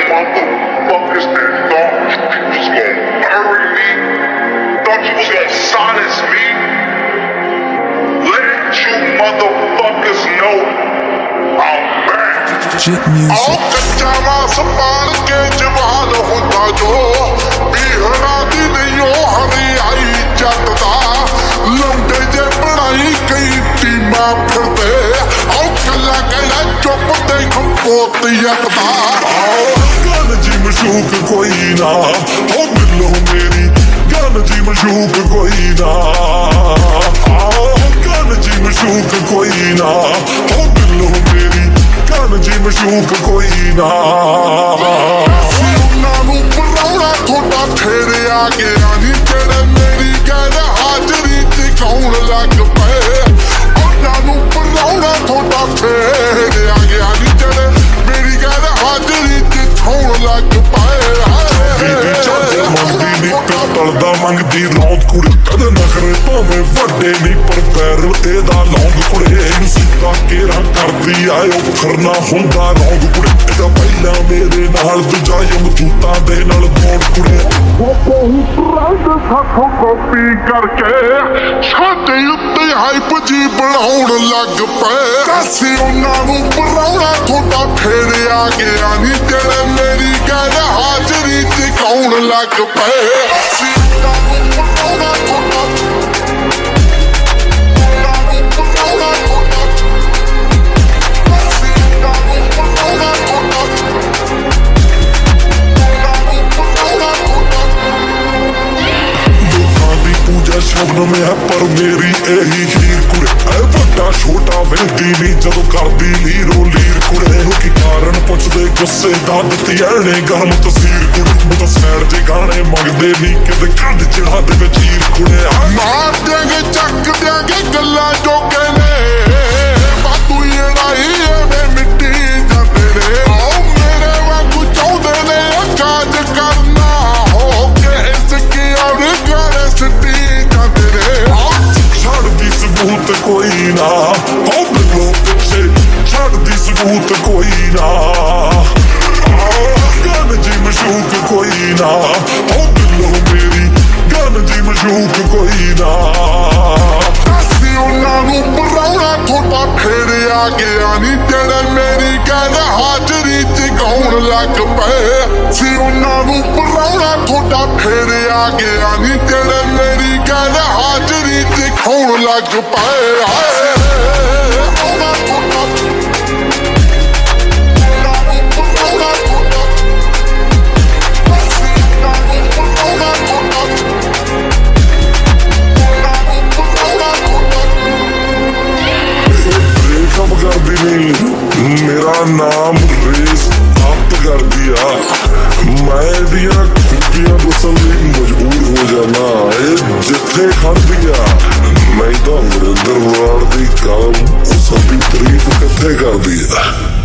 motherfuckers that thought you was gonna bury me, thought you was gonna silence me, let you motherfuckers know I'm back. Jit music. कच्चा मांस पाल के जवान होता जो बिहड़ा दी नहीं हरियाई जतदा लौंडे जे बनाई कई टीमा फिरदे कला कला चुप देख पोत यकदा गन जी मशूक कोई ना ओ मिलो मेरी गन जी मशूक कोई ना गन जी मशूक कोई ना ओ मिलो मेरी गन जी मशूक कोई ना ਉਹਨਾਂ ਨੂੰ ਪਰਾਉਣਾ ਥੋੜਾ ਫੇਰਿਆ ਗਿਆ ਨੀ ਜਿਹੜੇ ਮੇਰੀ ਗੈਰ ਹਾਜ਼ਰੀ ਦਿਖਾਉਣ ਲੱਗ ਪਏ ਉਹਨਾਂ ਨੂੰ ਪਰਾਉਣਾ ਥੋੜਾ ਫੇਰਿਆ ਗਿਆ ਨੀ ਜਿਹੜੇ ਮੇਰੀ ਗੈਰ ਹਾਜ਼ਰੀ ਦਿਖਾਉਣ ਲੱਗ ਪਏ ਬੀਬੀ ਚਾਹੇ ਮੰਗਦੀ ਨੀ ਪਿੱਤਲ ਮੰਗਦੀ ਰੌਂਦ ਕੁੜੀ ਕਦੇ ਨਖਰੇ ਭਾਵੇਂ ਵੱਡੇ ਨੀ ਪਰ ਪੈਰ ਇਹਦਾ ਲੌਂਗ ਕੁੜੇ ਸਿੱਧਾ ਕੇਰਾ ਕਰਦੀ ਆਏ ਉਹ ਕਰਨਾ ਹੁੰਦਾ ਰੌਂਗ ਕੁੜੇ ਇਹਦਾ ਪਹਿਲਾਂ ਮੇਰੇ ਨਾਲ ਦੂਜਾ ਯਮਦੂਤਾਂ ਦੇ ਨਾਲ ਦੌੜ ਕੁੜੇ ਸਾਥੋਂ ਕਾਪੀ ਕਰਕੇ ਸਾਡੇ ਉੱਤੇ ਹਾਈਪ ਜੀ ਬਣਾਉਣ ਲੱਗ ਪਏ ਕਾਸੀ ਉਹਨਾਂ ਨੂੰ ਪਰਾਉਣਾ ਥੋੜਾ ਫੇਰਿਆ ਗਿਆ ਨੀ ਜਿਹੜੇ ਮੇਰੀ ਗੈਰ ਹਾਜ਼ਰੀ ਦਿਖਾਉਣ ਲੱਗ ਪਏ ਸ਼ਬਦ ਮੈਂ ਪਰ ਮੇਰੀ ਇਹੀ ਹੀਰ ਕੁੜੇ ਐ ਵੱਡਾ ਛੋਟਾ ਵੇਂਦੀ ਨੀ ਜਦੋਂ ਕਰਦੀ ਲੀਰੋ ਲੀਰ ਕੁੜੇ ਹੋ ਕੀ ਕਾਰਨ ਪੁੱਛਦੇ ਗੁੱਸੇ ਦਾ ਦਿੱਤੀ ਐਣੇ ਗਰਮ ਤਸਵੀਰ ਕੁੜੇ ਉਹ ਤਾਂ ਸੈਡ ਜੇ ਗਾਣੇ ਮੰਗਦੇ ਨੀ ਕਿਤੇ ਕੰਧ ਚੜਾ ਦੇ ਵਿੱਚ ਹੀਰ ਕੁੜੇ ਮਾਰ ਦਿਆਂਗੇ ਚੱਕ ਦਿਆਂਗੇ ਗੱਲਾਂ ਜੋ ਕਹਿੰਦੇ ਬਾਤੂ ਇਹਦਾ ਹੀ ਐਵੇਂ ਮਿੱਟੀ ਜਾਂਦੇ ਨੇ ਆਓ ਮੇਰੇ ਵਾਂਗੂ ਚਾਹੁੰਦੇ ਨੇ ਕਾਜ ਕਰਨਾ ਹੋ ਕੇ ਇਸ ਕੀ ਔਰ ਗਾਣੇ ਸਿੱਟੀ ਸਬੂਤ ਕੋਈ ਨਾ ਹੋ ਬਿਲੋ ਪਿੱਛੇ ਛੱਡਦੀ ਸਬੂਤ ਕੋਈ ਨਾ ਗਨ ਜੀ ਮਸ਼ੂਕ ਕੋਈ ਨਾ ਹੋ ਬਿਲੋ ਮੇਰੀ ਗਨ ਜੀ ਮਸ਼ੂਕ ਕੋਈ ਨਾ ਅਸੀਂ ਉਹਨਾਂ ਨੂੰ ਪਰਾਉਣਾ ਥੋੜਾ ਫੇਰਿਆ ਗਿਆ ਨੀ ਜਿਹੜੇ ਮੇਰੀ ਗੈਰ ਹਾਜ਼ਰੀ ਦਿਖਾਉਣ ਲੱਗ ਪਏ ਸੀ ਉਹਨਾਂ ਨੂੰ ਪਰਾਉਣਾ ਥੋੜਾ ਫੇਰਿਆ ਗਿਆ ਨੀ ਜਿਹੜੇ ਮੇਰੀ ਗੈਰ ਹਾਜ਼ਰੀ ਦਿਖਾਉਣ ਲੱਗ ਪਏ मेरा नाम रेस आप कर दिया मैं दिया खुदियां गुस्से मजबूर हो जाना जिथे खड़ दिया मैं तो अमरिंदर वाड़ दी कलम सभी तारीफ कट्ठे कर दिया।